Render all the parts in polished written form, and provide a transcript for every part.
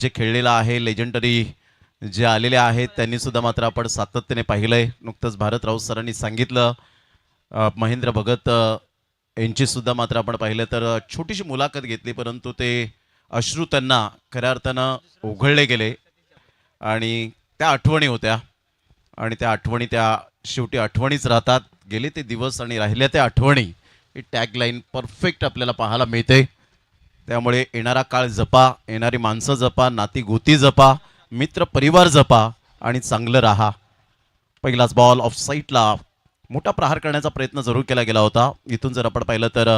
जे खेळलेला आहे लेजेंडरी जे आलेले आहेत त्यांनी सुद्धा मात्र आपण सातत्याने पाहिलंय. नुकतंच भारत राऊत सरांनी सांगितलं महेंद्र भगत यांची सुद्धा मात्र आपण पाहिलं तर छोटीशी मुलाखत घेतली परंतु ते अश्रू त्यांना खऱ्या अर्थानं उघडले गेले आणि त्या आठवणी होत्या आणि त्या आठवणी त्या शेवटी आठवणीच राहतात. गेले ते दिवस आणि राहिल्या त्या आठवणी ही टॅगलाईन परफेक्ट आपल्याला पाहायला मिळते. त्यामुळे येणारा काळ जपा, येणारी माणसं जपा, नाती गोती जपा, मित्र परिवार जपा आणि चांगलं राहा. पहिलाच बॉल ऑफ साईडला मोठा प्रहार करण्याचा प्रयत्न जरूर केला गेला होता. इथून जर आपण पाहिलं तर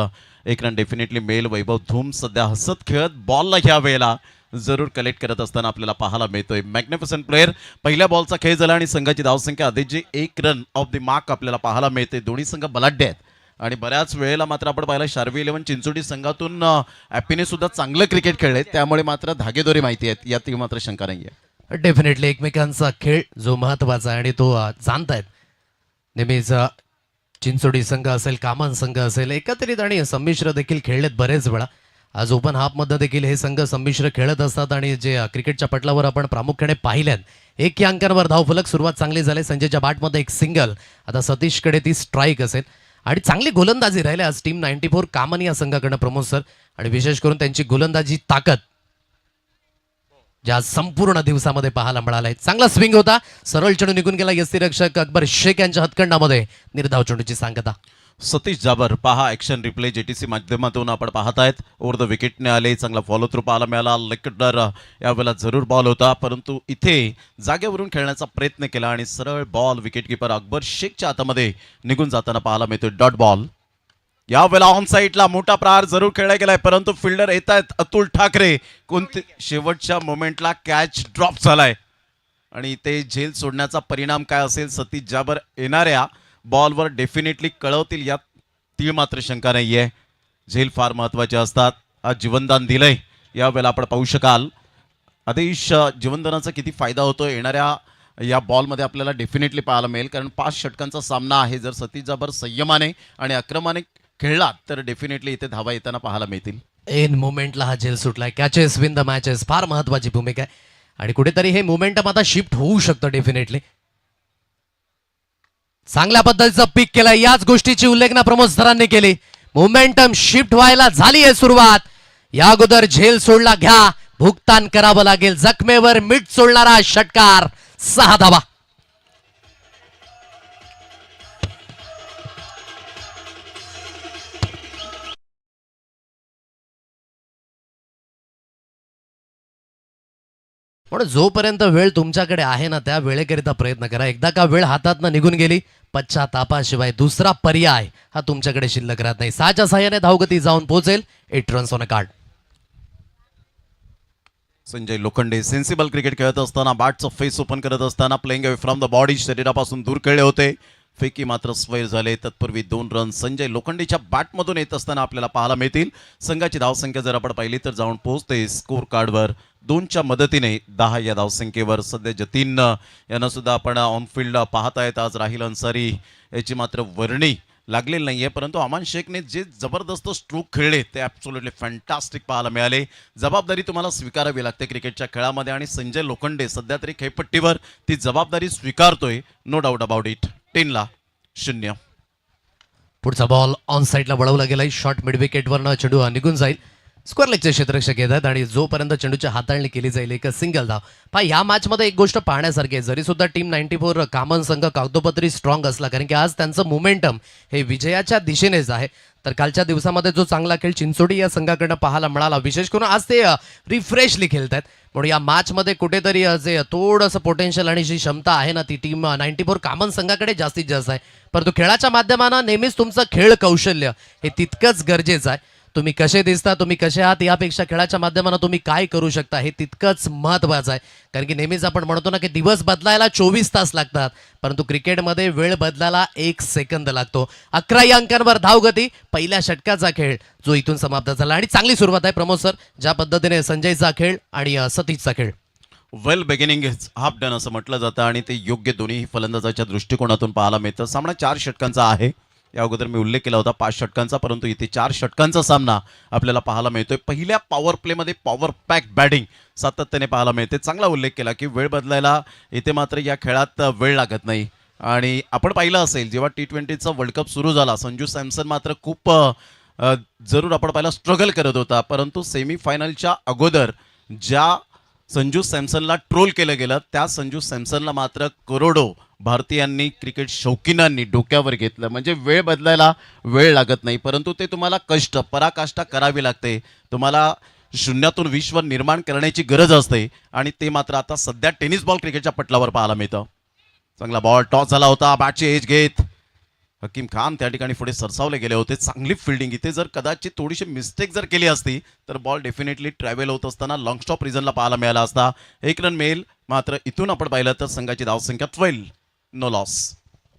एक रन डेफिनेटली मेल. वैभव धूम सध्या हसत खेळत बॉलला ह्या वेळेला जरूर कलेक्ट करत असताना आपल्याला पाहायला मिळतोय. Magnificent player. पहिल्या बॉलचा खेळ झाला आणि संघाची धावसंख्या आधीची 1 रन ऑफ द मार्क आपल्याला पाहायला मिळते. दोन्ही संघ बलाढ्य आहेत आणि बऱ्याच वेळेला मात्र आपण पाहिलं शार्वी 11 चिंचोटी संघातून ॲपीने सुद्धा चांगलं क्रिकेट खेळले त्यामुळे मात्र धागेदोरे माहिती आहेत यात मात्र शंका नाही आहे. डेफिनेटली एकमेकांचा खेळ जो महत्वाचा आहे आणि तो जाणतायत. नेहमीच चिंचोडी संघ असेल, कामान संघ असेल, एकत्रित आणि संमिश्र देखील खेळलेत बरेच वेळा. आज ओपन हाफमध्ये देखील हे संघ संमिश्र खेळत असतात आणि जे क्रिकेटच्या पटलावर आपण प्रामुख्याने पाहिल्यात 1 या अंकांवर धावफलक. सुरुवात चांगली झाली. संजयच्या बॅटमध्ये एक सिंगल. आता सतीशकडे ती स्ट्राईक असेल आणि चांगली गोलंदाजी राहिली आज टीम 94 कामन या संघाकडनं प्रमोद सर. आणि विशेष करून त्यांची गोलंदाजी ताकद ज्या संपूर्ण दिवसामध्ये पाहायला मिळालाय. चांगला स्विंग होता. सरळ चेंडू निघून गेला. यष्टीरक्षक अकबर शेख यांच्या हातखंडामध्ये निर्धाव चेंडूची सांगता. सतीश जाबर पहा ॲक्शन रिप्ले जेटीसी माध्यमातून आपण पाहत आहेत. ओव्हर द विकेटने आले. चांगला फॉलो थ्रू पाहायला मिळाला. लेगडर यावेळेला जरूर बॉल होता परंतु इथे जागेवरून खेळण्याचा प्रयत्न केला आणि सरळ बॉल विकेटकीपर अकबर शेखच्या हातामध्ये निघून जाताना पाहायला मिळतोय. Dot ball. यावेळेला ऑन साईडला मोठा प्रहार जरूर खेळला गेलाय परंतु फिल्डर येत आहेत अतुल ठाकरे. कोणते शेवटच्या मोमेंटला कॅच ड्रॉप झालाय आणि ते झेल सोडण्याचा परिणाम काय असेल सतीश जाबर येणाऱ्या बॉलवर डेफिनेटली कळवतील यात ती मात्र शंका नाही आहे. झेल फार महत्त्वाचे असतात. आज जीवनदान दिलंय यावेळेला आपण पाहू शकाल. आदेश जीवनदानाचा किती फायदा होतो येणाऱ्या या बॉलमध्ये आपल्याला डेफिनेटली पाहायला मिळेल कारण 5 षटकांचा सामना आहे. जर सतीश जाबर संयमाने आणि आक्रमाने खेळला तर डेफिनेटली इथे धावा येताना पाहायला मिळतील. एन मोमेंटला हा झेल सुटलाय. कॅचेस विन द मॅचेस फार महत्वाची भूमिका आहे आणि कुठेतरी हे मोमेंटम आता शिफ्ट होऊ शकतं डेफिनेटली. चांगल्या पद्धतीचं पिक केलं. याच गोष्टीची उल्लेखना प्रमोद सरांनी केली. मोमेंटम शिफ्ट व्हायला झाली आहे सुरुवात. या अगोदर झेल सोडला घ्या, भुगतान करावं लागेल. जखमेवर मीठ सोडणारा षटकार. 6 धावा. म्हणून जोपर्यंत वेळ तुमच्याकडे आहे ना त्या वेळेकरिता प्रयत्न करा. एकदा का वेळ हातातनं निघून गेली पश्चातापाशिवाय दुसरा पर्याय हा तुमच्याकडे शिल्लक राहत नाही. 6च्या सहाय्याने धावगती जाऊन पोहोचेल. 8 runs on a card. Sanjay Lokhande sensible cricket खेळत असताना बॅटचं फेस ओपन करत असताना playing away from the body शरीरापासून दूर खेळले होते. फेकी मात्र स्वैर झाले. तत्पूर्वी 2 रन संजय लोखंडेच्या बॅटमधून येत असताना आपल्याला पाहायला मिळतील. संघाची धावसंख्या जर आपण पाहिली तर जाऊन पोहोचते स्कोर कार्डवर 2च्या मदतीने 10 या धावसंख्येवर. सध्या जतीन यांना सुद्धा आपण ऑनफिल्ड पाहत आहेत. आज राहिल अन्सारी याची मात्र वर्णी लागलेली नाही आहे परंतु अमान शेखने जे जबरदस्त स्ट्रोक खेळले ते ॲब्सोल्युटली फॅन्टास्टिक पाहायला मिळाले. जबाबदारी तुम्हाला स्वीकारावी लागते क्रिकेटच्या खेळामध्ये आणि संजय लोखंडे सध्या तरी खेळपट्टीवर ती जबाबदारी स्वीकारतोय. No doubt about it. 10ला 0. पुढचा बॉल ऑन साईडला वळवला गेलाय. शॉर्ट मिड विकेटवरनं चेंडू निघून जाईल. स्क्वेअर लेगचे क्षेत्ररक्षक येतात आणि जोपर्यंत चेंडूची हाताळणी केली जाईल एक सिंगल धाव. पहा या मॅचमध्ये एक गोष्ट पाहण्यासारखी आहे. जरी सुद्धा टीम 94 कामन संघ कागदोपत्री स्ट्रॉंग असला कारण की आज त्यांचं मोमेंटम हे विजयाच्या दिशेनेच आहे. तर कालच्या दिवसामध्ये जो चांगला खेळ चिंचोडी या संघाकडनं पाहायला मिळाला. विशेष करून आज ते रिफ्रेशली खेळत आहेत म्हणून या मॅचमध्ये कुठेतरी जे थोडंसं पोटेन्शियल आणि जी क्षमता आहे ना ती टीम 94 कामन संघाकडे जास्तीत जास्त आहे. परंतु खेळाच्या माध्यमानं नेहमीच तुमचं खेळ कौशल्य हे तितकंच गरजेचं आहे. तुम्ही कसे दिसता, तुम्ही कसे आहात यापेक्षा खेळाच्या माध्यमानं तुम्ही काय करू शकता हे तितकंच महत्त्वाचं आहे. कारण की नेहमीच आपण म्हणतो ना की दिवस बदलायला 24 तास लागतात परंतु क्रिकेटमध्ये वेळ बदलायला 1 सेकंद लागतो. 11 अंकांवर धावगती. पहिल्या षटकाचा खेळ जो इथून समाप्त झाला आणि चांगली सुरुवात आहे प्रमोद सर ज्या पद्धतीने संजयचा खेळ आणि सतीशचा खेळ. वेल बिगिनिंग इज हाफ डन असं म्हटलं जातं आणि ते योग्य दोन्ही फलंदाजाच्या दृष्टिकोनातून पाहायला मिळतं. सामना 4 षटकांचा आहे. या अगोदर मी उल्लेख केला होता 5 षटकांचा, परंतु इथे 4 षटकांचा सामना आपल्याला पाहायला मिळतोय. पहिल्या पॉवर प्लेमध्ये पॉवर पॅक बॅटिंग सातत्याने पाहायला मिळते. चांगला उल्लेख केला की वेळ बदलायला इथे मात्र या खेळात वेळ लागत नाही. आणि आपण पाहिलं असेल जेव्हा T20चा वर्ल्ड कप सुरू झाला, संजू सॅमसन मात्र खूप जरूर आपण पाहिला स्ट्रगल करत होता, परंतु सेमीफायनलच्या अगोदर ज्या संजू सॅमसनला ट्रोल केलं गेलं त्या संजू सॅमसनला मात्र करोडो भारतीयांनी, क्रिकेट शौकीनांनी डोक्यावर घेतलं. म्हणजे वेळ बदलायला वेळ लागत नाही, परंतु ते तुम्हाला कष्ट पराकाष्ठा करावी लागते. तुम्हाला शून्यातून विश्व निर्माण करण्याची गरज असते आणि ते मात्र आता सध्या टेनिस बॉल क्रिकेटच्या पटलावर पाहायला मिळतं. चांगला बॉल टॉस झाला होता, बॅटची एज घेत हकीम खान त्या ठिकाणी पुढे सरसावले गेले होते. चांगली फिल्डिंग. इथे जर कदाचित थोडीशी मिस्टेक जर केली असती तर बॉल डेफिनेटली ट्रॅव्हल होत असताना लॉंग स्टॉप रिझनला पाहायला मिळाला असता. 1 रन मिळेल. मात्र इथून आपण पाहिलं तर संघाची धावसंख्या 12, नो लॉस.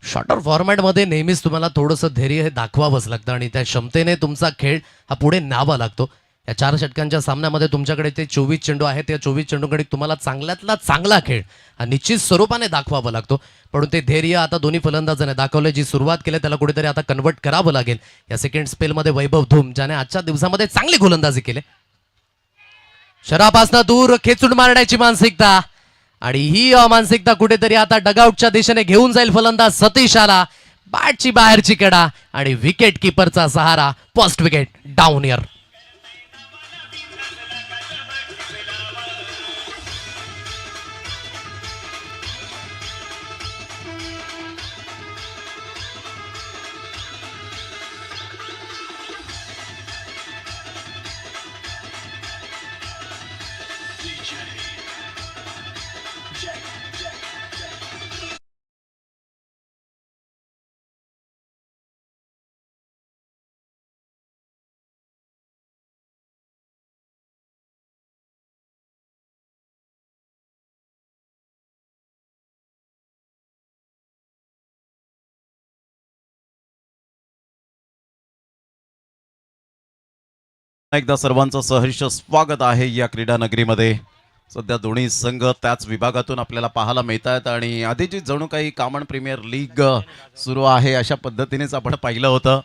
शॉर्टर फॉर्मॅटमध्ये नेहमीच तुम्हाला थोडंसं धैर्य हे दाखवावंच लागतं आणि त्या क्षमतेने तुमचा खेळ हा पुढे न्यावा लागतो. या 4 षटकांच्या सामन्यामध्ये तुमच्याकडे ते 24 चेंडू आहेत. त्या 24 चेंडूकडे तुम्हाला चांगल्यातला चांगला खेळ हा निश्चित स्वरूपाने दाखवावा लागतो. पण ते धैर्य आता दोन्ही फलंदाजाने दाखवले. जी सुरुवात केली त्याला कुठेतरी आता कन्वर्ट करावं लागेल. या सेकंड स्पेलमध्ये वैभव धूम ज्याने आजच्या दिवसामध्ये चांगली गोलंदाजी केली. शरापासनं दूर खेचून मारण्याची मानसिकता आणि ही मानसिकता कुठेतरी आता डगआउटच्या दिशेने घेऊन जाईल फलंदाज सतीश आला. बॅटची बाहेरची कडा आणि विकेट किपरचा सहारा. First wicket down year. एकदा सर्वांचं सहर्ष स्वागत आहे या क्रीडा नगरीमध्ये. सध्या दोन्ही संघ त्याच विभागातून आपल्याला पाहायला मिळत आहेत आणि आधीची जणू काही कॉमन प्रीमियर लीग सुरू आहे अशा पद्धतीनेच आपण पाहिलं होतं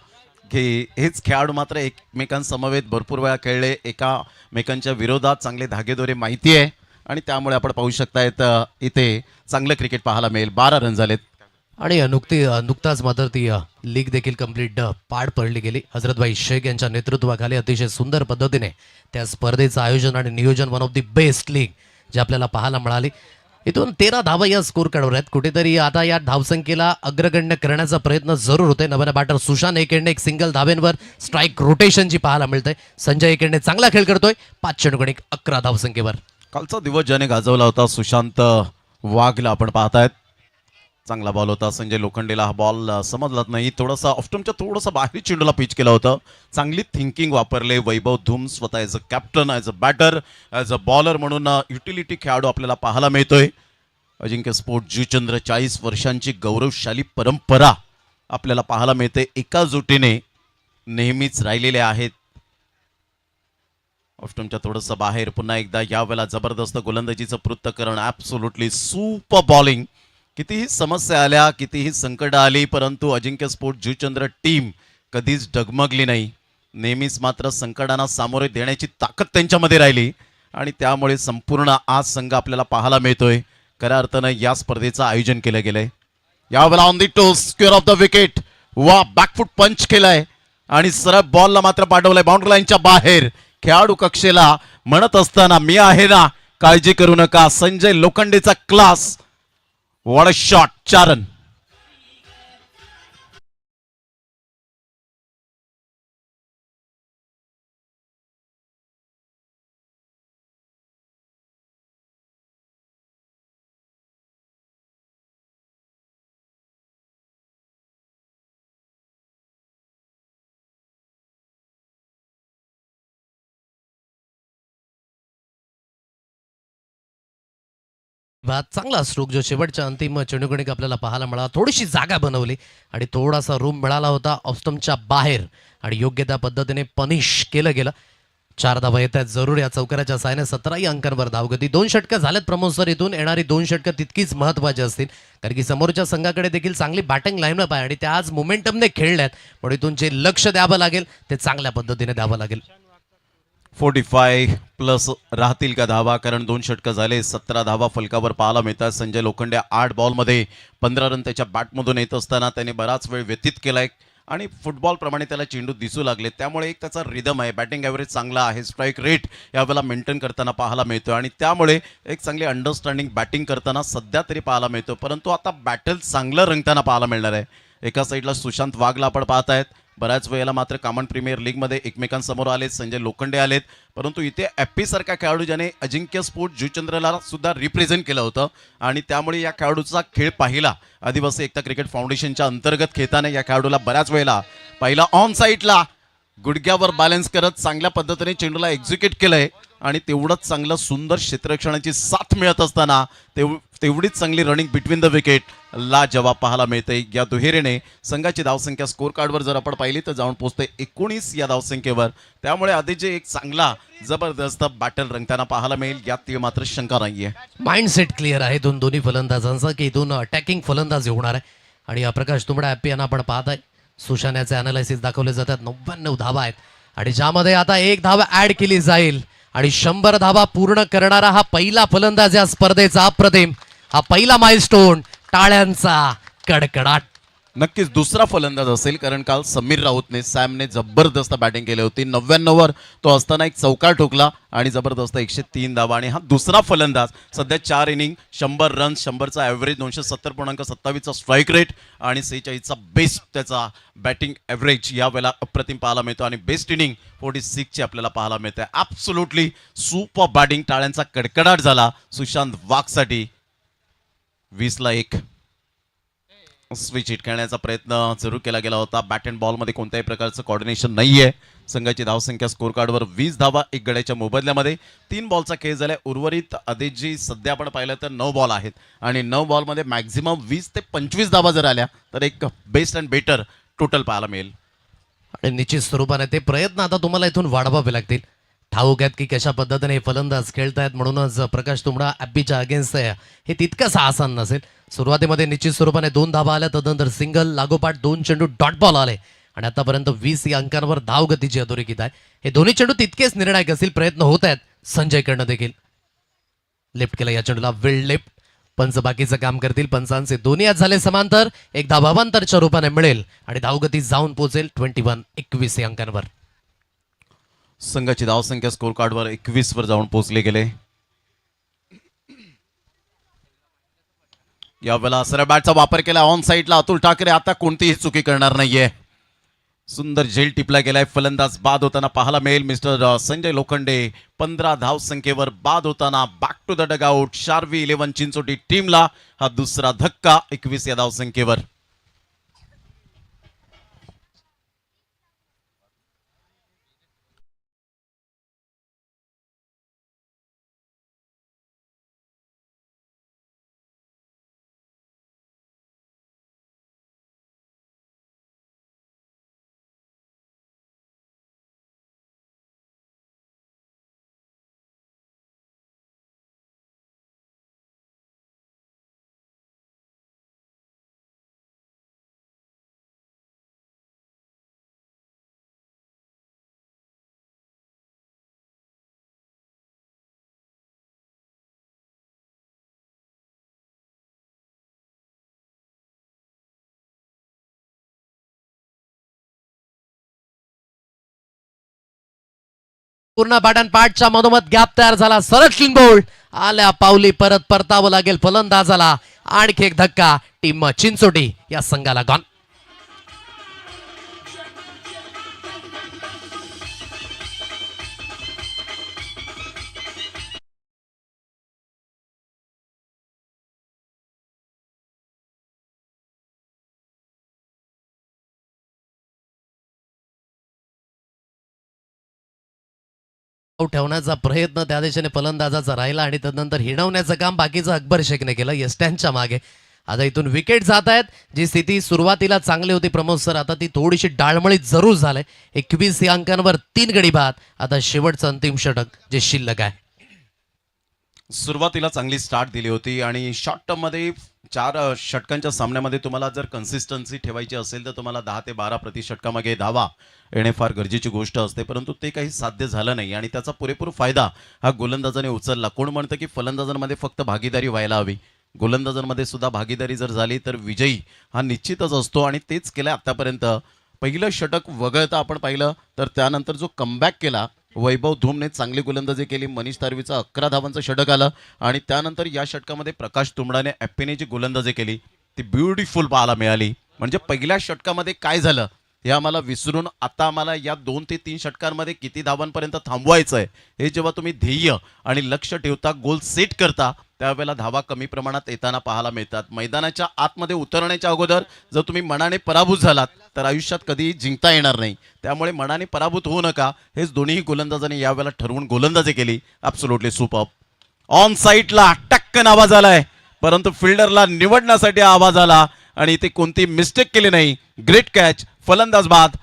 की हेच खेळाडू मात्र एकमेकांसमवेत भरपूर वेळा खेळले, एकामेकांच्या विरोधात चांगले धागेदोरे माहिती आहे आणि त्यामुळे आपण पाहू शकतायत इथे चांगलं क्रिकेट पाहायला मिळेल. 12 रन झालेत आणि नुकताच मात्र ती लीग देखील कंप्लीट पार पडली गेली. हजरतभाई शेख यांच्या नेतृत्वाखाली अतिशय सुंदर पद्धतीने त्या स्पर्धेचं आयोजन आणि नियोजन, one of the best league जे आपल्याला पाहायला मिळाली. इथून 13 धावा या स्कोर काढवर आहेत. कुठेतरी आता या धावसंख्येला अग्रगण्य करण्याचा प्रयत्न जरूर होतोय. नव्याने बॅटर सुशांत एकेंडे एक सिंगल धाब्यांवर स्ट्राईक रोटेशनची पाहायला मिळते. संजय एकेंडे चांगला खेळ करतोय. 5 चेंडूगडी 11 धावसंख्येवर. कालचा दिवस ज्याने गाजवला होता सुशांत वाघला आपण पाहतायत. चांगला बॉल होता. संजय लोखंडेला हा बॉल समजलाच नाही. थोडासा ऑफ्टमच्या थोडंसं बाहेर चेंडूला पिच केलं होतं. चांगली थिंकिंग वापरले वैभव धूम स्वतः as a captain, as a batter, as a bowler म्हणून युटिलिटी खेळाडू आपल्याला पाहायला मिळतोय. अजिंक्य स्पोर्ट जुचंद्र 40 वर्षांची गौरवशाली परंपरा आपल्याला पाहायला मिळते. एका जुटीने नेहमीच राहिलेले आहेत. ऑफ्टमच्या थोडंसं बाहेर पुन्हा एकदा यावेळेला जबरदस्त गोलंदाजीचं पृथक्करण. Absolutely super bowling. कितीही समस्या आल्या, कितीही संकट आली, परंतु अजिंक्य स्पोर्ट जुचंद्र टीम कधीच डगमगली नाही. नेहमीच मात्र संकटांना सामोरे देण्याची ताकद त्यांच्यामध्ये राहिली आणि त्यामुळे संपूर्ण आज संघ आपल्याला पाहायला मिळतोय. खऱ्या अर्थानं या स्पर्धेचं आयोजन केलं गेलंय. यावेळेला on the toes square of the wicket. वा, बॅकफुट पंच केलाय आणि सरळ बॉलला मात्र पाठवलाय बाउंड्री लाईनच्या बाहेर. खेळाडू कक्षेला म्हणत असताना मी आहे ना, काळजी करू नका. संजय लोखंडेचा class. What a shot. 4 run. चांगला स्ट्रोक जो शेवटच्या अंतिम चेंडूकडे आपल्याला पाहायला मिळाला. थोडीशी जागा बनवली आणि थोडासा रूम मिळाला होता ऑस्टमच्या बाहेर आणि योग्य त्या पद्धतीने पनिश केलं गेलं. 4 धावा येत आहेत जरूर या चौकाराच्या साहाय्याने 17 अंकांवर धावगती. 2 षटकं झालेत प्रमोद सर. इथून येणारी 2 षटकं तितकीच महत्त्वाची असतील कारण की समोरच्या संघाकडे देखील चांगली बॅटिंग लाईनअप आहे आणि त्या आज मोमेंटमने खेळल्यात. पण इथून जे लक्ष द्यावं लागेल ते चांगल्या पद्धतीने द्यावं लागेल. 45 प्लस राहतील का धावा, कारण 2 षटकं झाले. 17 धावा फलकावर पाहायला मिळतात. संजय लोखंडे 8 बॉलमध्ये 15 रन त्याच्या बॅटमधून येत असताना त्याने बराच वेळ व्यतीत केलाय आणि फुटबॉलप्रमाणे त्याला चेंडू दिसू लागले. त्यामुळे एक त्याचा रिदम आहे, बॅटिंग ॲव्हरेज चांगला आहे, स्ट्राईक रेट यावेळेला मेंटेन करताना पाहायला मिळतो आणि त्यामुळे एक चांगली अंडरस्टँडिंग बॅटिंग करताना सध्या तरी पाहायला मिळतो. परंतु आता बॅटल चांगलं रंगताना पाहायला मिळणार आहे. एका साईडला सुशांत वाघला आपण पाहत आहेत. बऱ्याच वेळेला मात्र कॉमन प्रीमियर लीगमध्ये एकमेकांसमोर आलेत. संजय लोखंडे आलेत, परंतु इथे ॲप्पी सारखा खेळाडू ज्याने अजिंक्य स्पोर्ट जुचंद्रला सुद्धा रिप्रेझेंट केलं होतं आणि त्यामुळे या खेळाडूचा खेळ पाहिला. आदिवासी एकता क्रिकेट फाउंडेशनच्या अंतर्गत खेळताना या खेळाडूला बऱ्याच वेळेला पहिला ऑन साईडला गुडघ्यावर बॅलन्स करत चांगल्या पद्धतीने चेंडूला एक्झिक्यूट केलंय आणि तेवढंच चांगलं सुंदर क्षेत्ररक्षणाची साथ मिळत असताना तेवढीच चांगली रनिंग बिटवीन द विकेट ला जवाब पाहायला मिळते. या दुहेरीने संघाची धावसंख्या स्कोर कार्डवर जर आपण पाहिली तर जाऊन पोहोचते 19 या धावसंख्येवर. त्यामुळे आधीचे एक चांगला जबरदस्त बॅटल रंगताना पाहायला मिळेल यात मात्र शंका नाहीये. माइंडसेट क्लिअर आहे दोन्ही फलंदाजांचा की इथून अटॅकिंग फलंदाज होणार आहे. आणि प्रकाश तुंबडा ॲप्पी यांना आपण पाहत आहे. सुशाण्याचे अनालिसिस दाखवले जातात. 99 धावा आहेत आणि ज्यामध्ये आता 1 धावा ऍड केली जाईल आणि 100 धावा पूर्ण करणारा हा पहिला फलंदाज या स्पर्धेचा. अप्रतिम हा पहिला माइलस्टोन. टाळ्यांचा कडकडाट. नक्कीच दुसरा फलंदाज असेल, कारण काल समीर राऊतने सॅमने जबरदस्त बॅटिंग केली होती. 99वर तो असताना एक चौकार ठोकला आणि जबरदस्त 103 धावा. आणि हा दुसरा फलंदाज सध्या 4 इनिंग 100 रन, 100चा ॲव्हरेज, 270.27चा स्ट्राईक रेट आणि 46चा बेस्ट त्याचा बॅटिंग ॲव्हरेज यावेळेला अप्रतिम पाहायला मिळतो आणि बेस्ट इनिंग 46ची आपल्याला पाहायला मिळते. Absolutely super batting. टाळ्यांचा कडकडाट झाला सुशांत वाघसाठी. 20ला 1 स्विच हिट करण्याचा प्रयत्न जरूर केला गेला होता. बॅट अँड बॉलमध्ये कोणत्याही प्रकारचं कॉर्डिनेशन नाहीये. संघाची धावसंख्या स्कोर कार्डवर 20 धावा 1 गड्याच्या मोबदल्यामध्ये. 3 बॉलचा खेळ झालाय. उर्वरित आधीची सध्या आपण पाहिलं तर 9 बॉल आहेत आणि 9 बॉलमध्ये मॅक्झिमम 20 ते 25 धावा जर आल्या तर एक बेस्ट अँड बेटर टोटल पाहायला मिळेल. आणि निश्चित स्वरूपाने ते प्रयत्न आता तुम्हाला इथून वाढवावे लागतील. ठाऊक आहेत की कशा पद्धतीने हे फलंदाज खेळतायत. म्हणूनच प्रकाश तुंबडा ॲप्पीच्या अगेन्स्ट आहे हे तितकंच आसान नसेल. सुरुवातीमध्ये निश्चित स्वरूपाने 2 धावा आल्या, तदनंतर सिंगल, लागोपाठ 2 चेंडू डॉट बॉल आले आणि आतापर्यंत 20 या अंकांवर धावगतीची अधोरेखित आहे. हे दोन्ही चेंडू तितकेच निर्णायक असतील. प्रयत्न होत आहेत संजयकडनं देखील. लेफ्ट केला या चेंडूला, विल्ड लेफ्ट. पंच बाकीचं काम करतील. पंचांचे दोन्ही आज झाले समांतर. एक धावांतरच्या रूपाने मिळेल आणि धावगती जाऊन पोहोचेल 21 या अंकांवर. संघाची धावसंख्या स्कोर कार्डवर 21 वर जाऊन पोहोचले गेले. यावेळेला सरळ बॅटचा वापर केला ऑन साईडला अतुल ठाकरे. आता कोणतीही चुकी करणार नाहीये. सुंदर झेल टिपला गेलाय. फलंदाज बाद होताना पाहायला मिळेल. मिस्टर संजय लोखंडे 15 धावसंख्येवर बाद होताना back to the dugout. Sharvi 11 Chinchoti टीमला हा दुसरा धक्का 21 या धावसंख्येवर. पूर्ण बॅट पाठच्या मधोमध गॅप तयार झाला. सरळ स्लिंग बोल्ड आल्या पावली परत परतावं लागेल फलंदाजाला. आणखी एक धक्का. टीम चिंचोटी या संघाला गॉन. ठेवण्याचा प्रयत्न त्या दिशेने फलंदाजाचा राहिला आणि तदनंतर हिणवण्याचं काम बाकीचं अकबर शेखने केलं यष्ट्यांच्या मागे. आता इथून विकेट जात आहेत. जी स्थिती सुरुवातीला चांगली होती प्रमोद सर, आता ती थोडीशी डाळमळीत जरूर झालंय. 21 या अंकांवर 3 गडी बाद. आता शेवटचं अंतिम षटक जे शिल्लक आहे. सुरुवातीला चांगली स्टार्ट दिली होती आणि शॉर्ट टर्म मध्ये 4 षटकांच्या सामन्यामध्ये तुम्हाला जर कन्सिस्टन्सी ठेवायची असेल तर तुम्हाला 10 ते 12 प्रति षटकामागे धावा येणे फार गरजेची गोष्ट असते, परंतु ते काही साध्य झालं नाही आणि त्याचा पुरेपूर फायदा हा गोलंदाजाने उचलला. कोण म्हणतं की फलंदाजांमध्ये फक्त भागीदारी व्हायला हवी, गोलंदाजांमध्ये सुद्धा भागीदारी जर झाली तर विजयी हा निश्चितच असतो आणि तेच केलं आतापर्यंत. पहिलं षटक वगळता आपण पाहिलं तर त्यानंतर जो कमबॅक केला वैभव धूमने चांगली गोलंदाजी केली. मनीष तारवीचं 11 धावांचं षटक आलं आणि त्यानंतर या षटकामध्ये प्रकाश तुंबडाने ॲप्पीने जी गोलंदाजी केली ती ब्युटिफुल पाहायला मिळाली. म्हणजे पहिल्या षटकामध्ये काय झालं हे आम्हाला विसरून आता आम्हाला या 2 ते 3 षटकांमध्ये किती धावांपर्यंत थांबवायचं आहे हे जेव्हा तुम्ही ध्येय आणि लक्ष ठेवता, गोल सेट करता, त्यावेळेला धावा कमी प्रमाणात येताना पाहायला मिळतात. मैदानाच्या आतमध्ये उतरण्याच्या अगोदर जर तुम्ही मनाने पराभूत झालात तर आयुष्यात कधीही जिंकता येणार नाही. त्यामुळे मनाने पराभूत होऊ नका, हेच दोन्ही गोलंदाजांनी यावेळेला ठरवून गोलंदाजी केली. Absolutely super. ऑन साईडला टक्कन आवाज आलाय, परंतु फिल्डरला निवडण्यासाठी आवाज आला आणि इथे कोणती मिस्टेक केली नाही. ग्रेट कॅच, फलंदाज बाद.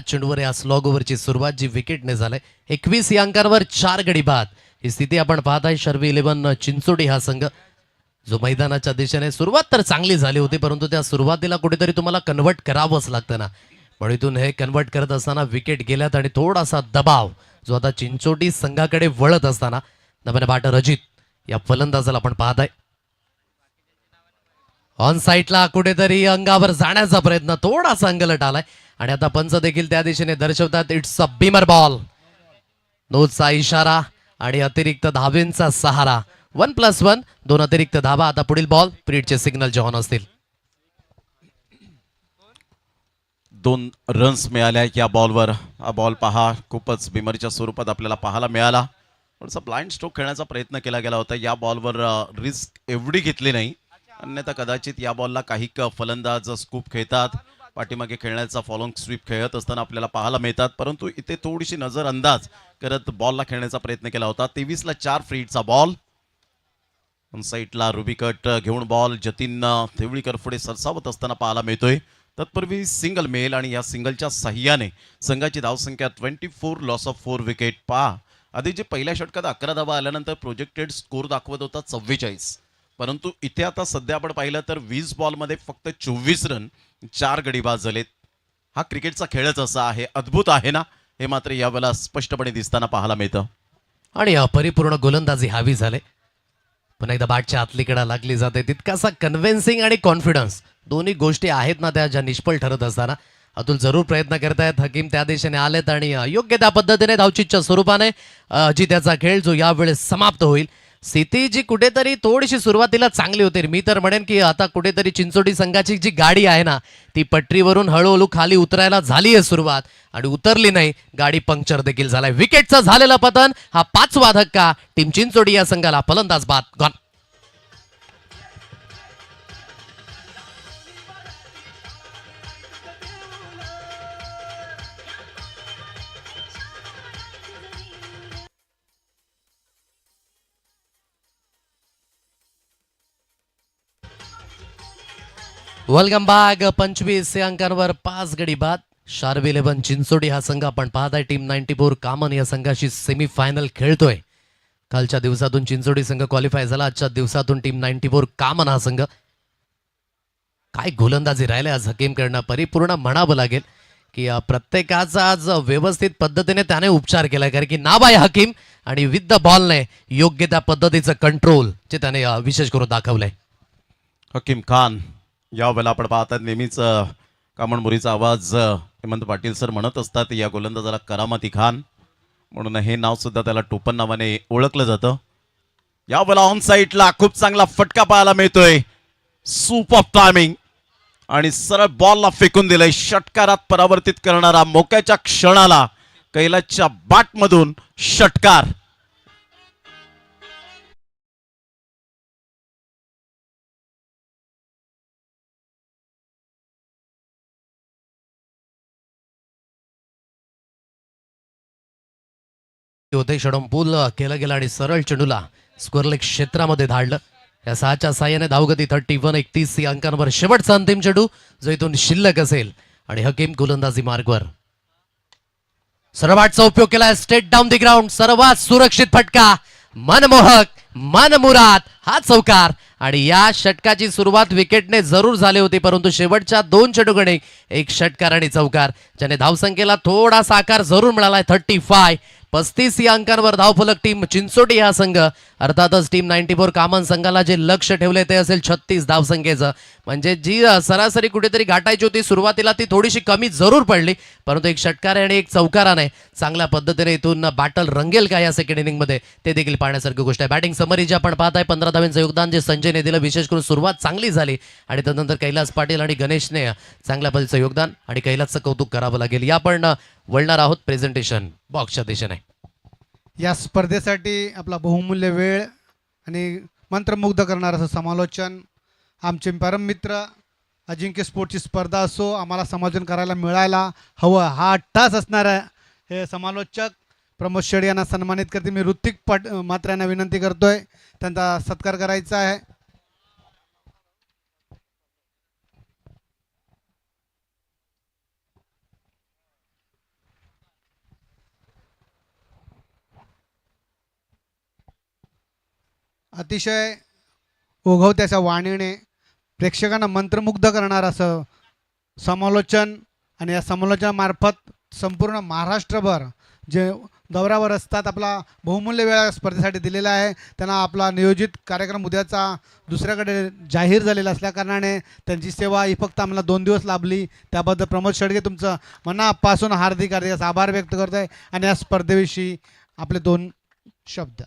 चेंडूवर या स्लॉग ओव्हरची सुरुवात जी विकेटने झालंय. 21 या अंकांवर 4 गडी बाद. ही स्थिती आपण पाहताय. शर्वी 11 चिंचोडी हा संघ जो मैदानाच्या दिशेने सुरुवात तर चांगली झाली होती, परंतु त्या सुरुवातीला कुठेतरी तुम्हाला कन्वर्ट करावंच लागतं ना. पण इथून हे कन्वर्ट करत असताना विकेट गेल्यात आणि थोडासा दबाव जो आता चिंचोटी संघाकडे वळत असताना नव्याने बॅटर अजित या फलंदाजाला आपण पाहताय. ऑन साईडला कुठेतरी अंगावर जाण्याचा प्रयत्न, थोडासा अंगलट आलाय आणि आता पंच देखील त्या दिशेने दर्शवतात. It's a beamer ball. नोचा इशारा आणि अतिरिक्त धावेंचा सहारा. 1+1 2 अतिरिक्त धावा. आता पुढील बॉल प्रीडचे सिग्नल जे ऑन असतील. 2 रन्स मिळाल्या या बॉलवर. हा बॉल पहा खूपच बिमरच्या स्वरूपात आपल्याला पाहायला मिळाला. थोडासा ब्लाइंड स्ट्रोक खेळण्याचा प्रयत्न केला गेला होता. या बॉलवर रिस्क एवढी घेतली नाही, अन्यथा कदाचित या बॉलला काही फलंदाज स्कूप खेळतात, पाठीमागे खेळण्याचा फॉलोइंग स्वीप खेळत असताना आपल्याला पाहायला मिळतात, परंतु इथे थोडीशी नजर अंदाज करत बॉलला खेळण्याचा प्रयत्न केला होता. 23ला 4 फ्रीटचा बॉल. साईडला रुबी कट घेऊन बॉल जतीन तेवळीकर पुढे सरसावत असताना पाहायला मिळतोय. तत्पूर्वी सिंगल मेल आणि या सिंगलच्या सहाय्याने संघाची धावसंख्या 24, लॉस ऑफ 4 विकेट. पहा आधी जे पहिल्या षटकात 11 धावा आल्यानंतर प्रोजेक्टेड स्कोर दाखवत होता 44, परंतु इथे आता सध्या आपण पाहिलं तर 20 बॉलमध्ये फक्त 24 रन, 4 गडी बाद झालेत. हा क्रिकेटचा खेळच असा आहे, अद्भुत आहे ना, हे मात्र यावेळेला स्पष्टपणे दिसताना पाहायला मिळतं. आणि अपरिपूर्ण गोलंदाजी हावी झाले. पुन्हा एकदा बॅटच्या आतलीकडे लागली जाते. तितकासा कन्व्हिन्सिंग आणि कॉन्फिडन्स दोन्ही गोष्टी आहेत ना त्या ज्या निष्फळ ठरत असताना अतुल जरूर प्रयत्न करतायत. हकीम त्या दिशेने आलेत आणि योग्य त्या पद्धतीने धावचीच्या स्वरूपाने त्याचा खेळ जो यावेळेस समाप्त होईल. स्थिती जी कुठेतरी थोडीशी सुरुवातीला चांगली होती. मी तर म्हणेन की आता कुठेतरी चिंचोटी संघाची जी गाडी आहे ना ती पटरीवरून हळूहळू खाली उतरायला झाली आहे सुरुवात आणि उतरली नाही. गाडी पंक्चर देखील झालाय. विकेटचा झालेला पतन. हा 5वा धक्का टीम चिंचोटी या संघाला. फलंदाज बाद गॉन. Welcome back. 25 या अंकांवर 5 गडी बाद. शार्वी 11 चिंचोडी हा संघ आपण पाहताय. टीम 94 कामन या संघाशी सेमीफायनल खेळतोय. कालच्या दिवसातून चिंचोडी संघ क्वालिफाय झाला. आजच्या दिवसातून टीम 94 कामन हा संघ. काय गोलंदाजी राहिले आज हकीमकडनं. परिपूर्ण म्हणावं लागेल की प्रत्येकाचा आज व्यवस्थित पद्धतीने त्याने उपचार केलाय, कारण की नाव आहे हकीम आणि विथ द बॉलने योग्य त्या पद्धतीचं कंट्रोल जे त्याने विशेष करून दाखवलंय. हकीम खान यावेळेला आपण पाहतात नेहमीच कामणमुरीचा आवाज हेमंत पाटील सर म्हणत असतात या गोलंदाजाला करामती खान म्हणून हे नाव सुद्धा त्याला टोपण नावाने ओळखलं जातं. यावेळेला ऑन साईडला खूप चांगला फटका पाहायला मिळतोय. सुपर टायमिंग आणि सरळ बॉलला फेकून दिलंय. षटकारात परावर्तित करणारा मोक्याच्या क्षणाला कैलासच्या बॅटमधून षटकार. होते षडंपूल केलं गेलं आणि सरळ चेंडूला स्क्वेअर क्षेत्रामध्ये धाडलं. या 6च्या साह्याने धावगती 31-31 या अंकांवर शेवटचा अंतिम चेंडू जो इथून शिल्लक असेल आणि हकीम गोलंदाजी मार्गवर. सर्वाटचा उपयोग केला स्ट्रेट डाऊन दी ग्राउंड. सर्वात सुरक्षित फटका, मनमोहक, मनमुराद हा चौकार. आणि या षटकाची सुरुवात विकेटने जरूर झाली होती, परंतु शेवटच्या 2 चेंडूगणे एक षटकार आणि चौकार ज्याने धावसंख्येला थोडासा आकार जरूर मिळालाय. 35 या अंकांवर धावफलक टीम चिंचोटी हा संघ, अर्थातच टीम 94 कामन संघाला जे लक्ष ठेवले ते असेल 36 धावसंख्येचं. म्हणजे जी सरासरी कुठेतरी गाठायची होती सुरुवातीला ती थोडीशी कमी जरूर पडली, परंतु एक षटकार आणि एक चौकाराने चांगल्या पद्धतीने इथून बॅटल रंगेल का या सेकंड इनिंग मध्ये ते देखील पाहण्यासारखी गोष्ट आहे. बॅटिंग समरी जे आपण पाहताय 15 धावांचं योगदान जे संजयने दिलं, विशेष करून सुरुवात चांगली झाली आणि त्यानंतर कैलास पाटील आणि गणेशने चांगल्या पद्धतीचं योगदान आणि कैलासचं कौतुक करावं लागेल. या आपण वळणार आहोत प्रेझेंटेशन बॉक्सच्या दिशेने. या स्पर्धेसाठी आपला बहुमूल्य वेळ आणि मंत्रमुग्ध करणार असं समालोचन आमचे परम मित्र अजिंक्य स्पोर्टची स्पर्धा असो आम्हाला समालोचन करायला मिळायला हवं हा अट्टास असणारा हे समालोचक प्रमोद शेड यांना सन्मानित करते. मी ऋतिक मात्र यांना विनंती करतोय त्यांचा सत्कार करायचा आहे. अतिशय ओघवत्याच्या वाणीने प्रेक्षकांना मंत्रमुग्ध करणार असं समालोचन आणि या समालोचनामार्फत संपूर्ण महाराष्ट्रभर जे दौऱ्यावर असतात आपला बहुमूल्य वेळ स्पर्धेसाठी दिलेला आहे. त्यांना आपला नियोजित कार्यक्रम उद्याचा दुसऱ्याकडे जाहीर झालेला असल्याकारणाने त्यांची सेवा ही फक्त आम्हाला 2 दिवस लाभली. त्याबद्दल प्रमोद शेडगे तुमचं मनापासून हार्दिक आभार व्यक्त करत आहे आणि या स्पर्धेविषयी आपले 2 शब्द.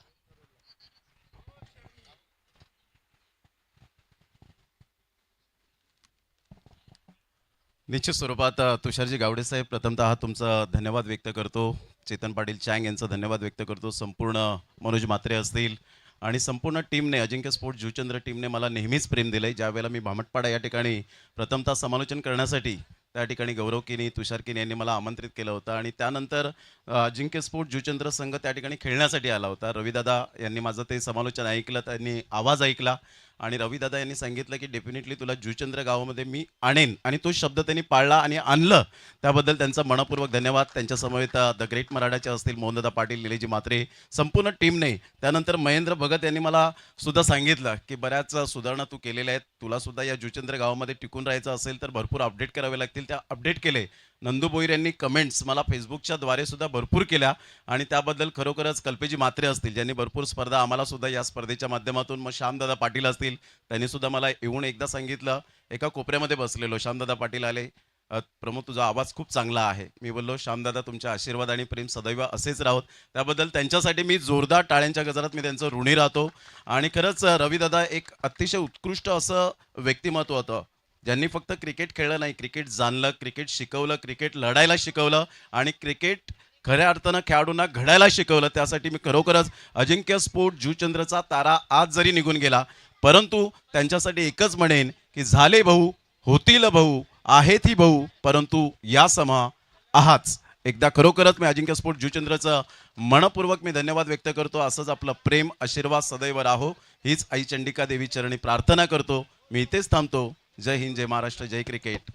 निश्चित स्वरूपात तुषारजी गावडे साहेब प्रथमतः तुमचा धन्यवाद व्यक्त करतो. चेतन पाटील चँग यांचा धन्यवाद व्यक्त करतो. संपूर्ण मनोज म्हात्रे असतील आणि संपूर्ण टीमने अजिंक्य स्पोर्ट जुचंद्र टीमने मला नेहमीच प्रेम दिलं आहे. ज्यावेळेला मी भामटपाडा या ठिकाणी प्रथमतः समालोचन करण्यासाठी त्या ठिकाणी गौरव किनी तुषार किनी यांनी मला आमंत्रित केलं होतं आणि त्यानंतर अजिंक्य स्पोर्ट जुचंद्र संघ त्या ठिकाणी खेळण्यासाठी आला होता. रविदादा यांनी माझं ते समालोचन ऐकलं, त्यांनी आवाज ऐकला आणि रविदादा यांनी सांगितलं की डेफिनेटली तुला जुचंद्र गावामध्ये मी आणेन आणि तो शब्द त्यांनी पाळला आणि आणलं. त्याबद्दल त्यांचा मनपूर्वक धन्यवाद. त्यांच्या समवेत द ग्रेट मराठाचे असतील मोहनदादा पाटील, निलेजी म्हात्रे, संपूर्ण टीमने. त्यानंतर महेंद्र भगत यांनी मला सुद्धा सांगितलं की बऱ्याच सुधारणा तू केलेल्या आहेत, तुला सुद्धा या जुचंद्र गावामध्ये टिकून राहायचं असेल तर भरपूर अपडेट करावे लागतील. त्या अपडेट केले. नंदू बोईर यांनी कमेंट्स मला फेसबुकच्या द्वारे सुद्धा भरपूर केल्या आणि त्याबद्दल खरोखरच कल्पेजी म्हात्रे असतील ज्यांनी भरपूर स्पर्धा आम्हाला सुद्धा या स्पर्धेच्या माध्यमातून, मग श्यामदादा पाटील असतील त्यांनी सुद्धा मला येऊन एकदा सांगितलं. एका कोपऱ्यामध्ये बसलेलो श्यामदादा पाटील आले, प्रमोद तुझा आवाज खूप चांगला आहे. मी बोललो श्यामदादा तुमच्या आशीर्वाद आणि प्रेम सदैव असेच राहोत. त्याबद्दल त्यांच्यासाठी मी जोरदार टाळ्यांच्या गजरात मी त्यांचं ऋणी राहतो. आणि खरंच रविदादा एक अतिशय उत्कृष्ट असं व्यक्तिमत्व होतं ज्यांनी फक्त क्रिकेट खेळलं नाही, क्रिकेट जाणलं, क्रिकेट शिकवलं, क्रिकेट लढायला शिकवलं आणि क्रिकेट खऱ्या अर्थानं खेळाडूंना घडायला शिकवलं. त्यासाठी मी खरोखरच अजिंक्य स्पोर्ट जुचंद्रचा तारा आज जरी निघून गेला परंतु त्यांच्यासाठी एकच म्हणेन की झाले भाऊ, होतील भाऊ, आहेत ही भाऊ, परंतु या समा आहाच. एकदा खरोखरच मी अजिंक्य स्पोर्ट जुचंद्रचं मनपूर्वक मी धन्यवाद व्यक्त करतो. असंच आपलं प्रेम आशीर्वाद सदैव राहो हीच आई चंडिका देवी चरणी प्रार्थना करतो. मी इथेच थांबतो. जय हिंद, जय महाराष्ट्र, जय क्रिकेट.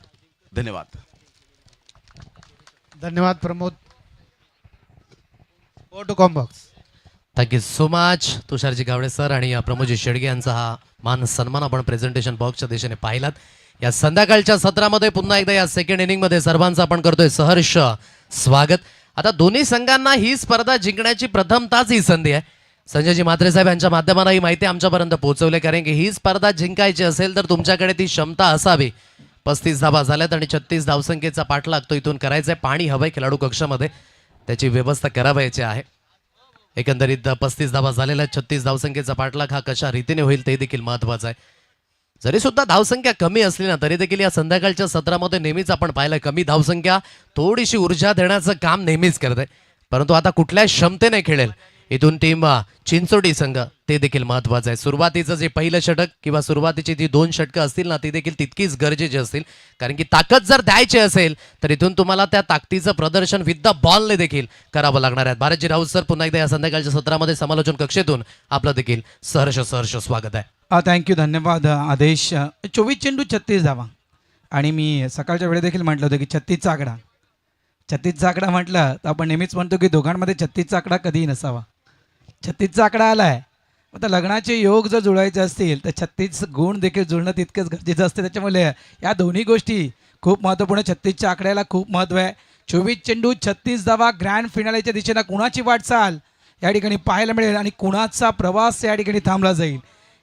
धन्यवाद. धन्यवाद Pramod. Go to combox. Thank you so much तुषारजी गावडे सर आणि प्रमोदजी शेडगे यांचा हा मान सन्मान आपण प्रेझेंटेशन बॉक्सच्या दिशेने पाहिलात. या संध्याकाळच्या सत्रामध्ये पुन्हा एकदा या सेकंड इनिंगमध्ये सर्वांचं आपण करतोय सहर्ष स्वागत. आता दोन्ही संघांना ही स्पर्धा जिंकण्याची प्रथमताच ही संधी आहे. संजयजी म्हात्रे साहेब यांच्या माध्यमानं ही माहिती आमच्यापर्यंत पोहोचवली, कारण की ही स्पर्धा जिंकायची असेल तर तुमच्याकडे ती क्षमता असावी. 35 धावा झाल्यात आणि 36 धावसंख्येचा पाठलाग तो इथून करायचा आहे. पाणी हवंय खेळाडू कक्षामध्ये, त्याची व्यवस्था करावायची आहे. एकंदरीत 35 धावा झालेल्या 36 धावसंख्येचा पाठलाग हा कशा रीतीने होईल ते देखील महत्वाचं आहे. जरी सुद्धा धावसंख्या कमी असली ना तरी देखील या संध्याकाळच्या सत्रामध्ये नेहमीच आपण पाहिलंय कमी धावसंख्या थोडीशी ऊर्जा देण्याचं काम नेहमीच करते. परंतु आता कुठल्या क्षमतेने खेळेल इथून टीम चिंचोटी संघ ते देखील महत्वाचं आहे. सुरुवातीचं जे पहिलं षटक किंवा सुरुवातीची जी 2 षटकं असतील ना ती देखील तितकीच गरजेची असतील. कारण की ताकद जर द्यायची असेल तर इथून तुम्हाला त्या ताकदीचं प्रदर्शन विथ द बॉलने देखील करावं लागणार आहे. भारतजी राऊत सर पुन्हा एकदा या संध्याकाळच्या सत्रामध्ये समालोचन कक्षेतून आपलं देखील सहर्ष स्वागत आहे. थँक्यू, धन्यवाद आदेश. 24 चेंडू 36 धावा आणि मी सकाळच्या वेळेत देखील म्हटलं होतं की 36चा आकडा 36चा आकडा म्हटलं तर आपण नेहमीच म्हणतो की दोघांमध्ये 36चा आकडा कधीही नसावा. 36चा आकडा आला आहे. आता लग्नाचे योग जर जुळायचे असतील तर 36 गुण देखील जुळणं तितकंच गरजेचं असते. त्याच्यामुळे या दोन्ही गोष्टी खूप महत्त्वपूर्ण. 36च्या आकड्याला खूप महत्त्व आहे. 24 चेंडू 36 धावा. ग्रँड फिनालेच्या दिशेनं कुणाची वाटचाल या ठिकाणी पाहायला मिळेल आणि कुणाचा प्रवास या ठिकाणी थांबला जाईल.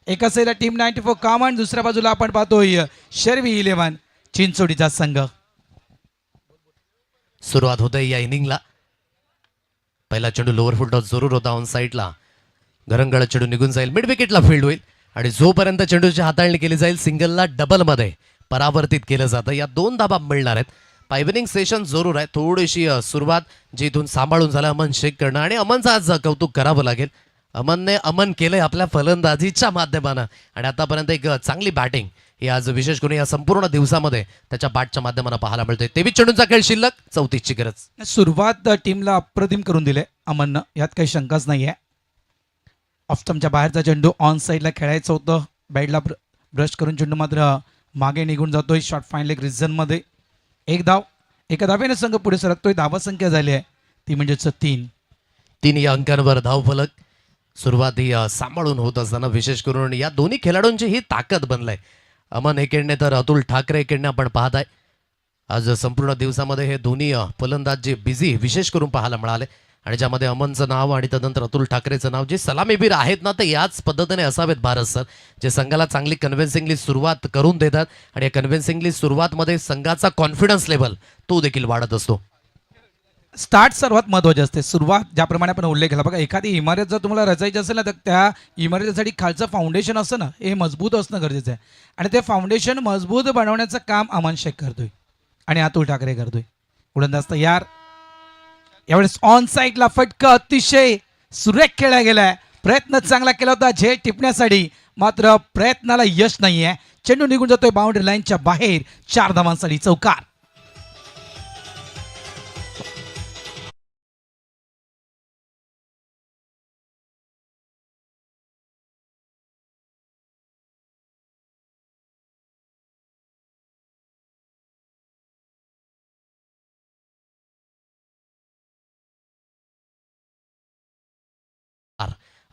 एका साईडला टीम 94 कामन, दुसऱ्या बाजूला आपण पाहतोय शर्वी 11 चिंचोडीचा संघ. सुरुवात होते या इनिंगला. पहिला चेंडू लोअर फुल टॉस जरूर होता ऑन साईडला. घरंगळ चेंडू निघून जाईल, मिड विकेटला फील्ड होईल आणि जोपर्यंत चेंडूची हाताळणी केली जाईल सिंगलला डबलमध्ये परावर्तित केलं जातं. या 2 धाबा मिळणार आहेत. पायबनिंग सेशन जरूर आहे. थोडीशी सुरुवात जी इथून सांभाळून झालं अमन शेख करणं आणि अमनचं आज कौतुक करावं लागेल. अमनने अमन केलंय आपल्या फलंदाजीच्या माध्यमानं आणि आतापर्यंत एक चांगली बॅटिंग ही आज विशेष करून या संपूर्ण दिवसामध्ये त्याच्या बॅटच्या माध्यमानं पाहायला मिळतोय. 23 चेंडूंचा खेळ शिल्लक, 34ची गरज. सुरुवात टीमला अप्रतिम करून दिले अमननं, यात काही शंकाच नाही आहे. ऑफस्टमच्या बाहेरचा चेंडू ऑन साईडला खेळायचं होतं. बॅटला ब्रश करून चेंडू मात्र मागे निघून जातोय शॉर्ट फाईन लेग रिझनमध्ये. 1 धाव. एका धावेने संघ पुढे सरकतोय. धावा संख्या झाली आहे ती म्हणजेच 3 या अंकांवर धावफलक. सुरुवात ही सांभाळून होत असताना विशेष करून या दोन्ही खेळाडूंची ही ताकद बनलाय. अमन एकेडने तर अतुल ठाकरे एकेडने आपण पाहत आहे. आज संपूर्ण दिवसामध्ये हे दोन्ही फलंदाज जे बिझी विशेष करून पाहायला मिळाले आणि ज्यामध्ये अमनचं नाव आणि त्यानंतर अतुल ठाकरेचं नाव जे सलामीवीर आहेत ना ते याच पद्धतीने असावेत भारत सर, जे संघाला चांगली कन्व्हिन्सिंगली सुरुवात करून देतात आणि या कन्व्हिन्सिंगली सुरुवातमध्ये संघाचा कॉन्फिडन्स लेवल तो देखील वाढत असतो. स्टार्ट सर्वात महत्त्वाचे असते. सुरुवात ज्याप्रमाणे आपण उल्लेख केला बघा, एखादी इमारत जर तुम्हाला रचायची असेल ना तर त्या इमारतीसाठी खालचं फाउंडेशन असतं ना हे मजबूत असणं गरजेचं आहे आणि ते फाउंडेशन मजबूत बनवण्याचं काम अमन शेख करतोय आणि अतुल ठाकरे करतोय. गोलंदाज तयार. यावेळेस ऑन साईडला फटका अतिशय सुरेख खेळला गेलाय. प्रयत्न चांगला केला होता झेल टिपण्यासाठी, मात्र प्रयत्नाला यश नाहीये. चेंडू निघून जातोय बाउंड्री लाईनच्या बाहेर. 4 धावांसाठी चौकार.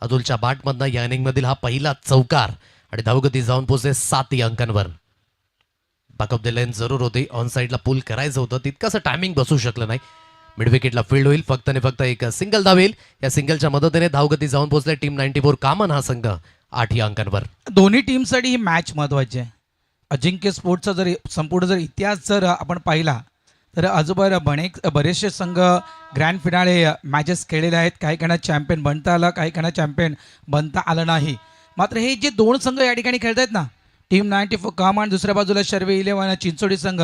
अतुलच्या बॅटमधनं या इनिंगमधील हा पहिला चौकार आणि धावगती जाऊन पोहोचले 7 या अंकांवर. बॅकअप द लेन जरूर होती. ऑन साईडला पूल करायचं होतं, तितकंसं टायमिंग बसू शकलं नाही. मिड विकेटला फील्ड होईल. फक्त आणि फक्त एक सिंगल धाव येईल. या सिंगलच्या मदतीने धावगती जाऊन पोहोचले टीम 94 कामन हा संघ 8 या अंकांवर. दोन्ही टीमसाठी ही मॅच महत्त्वाची आहे. अजिंक्य स्पोर्ट्सचा जर संपूर्ण जर इतिहास जर आपण पाहिला तर आजूबाजूला बरेचसे संघ ग्रँड फिनाले मॅचेस खेळलेले आहेत. काही काना चॅम्पियन बनता आलं, काही काना चॅम्पियन बनता आलं नाही. मात्र हे जे 2 संघ या ठिकाणी खेळत आहेत ना, टीम 94 कामन, दुसऱ्या बाजूला शर्वे 11 चिंचोडी संघ,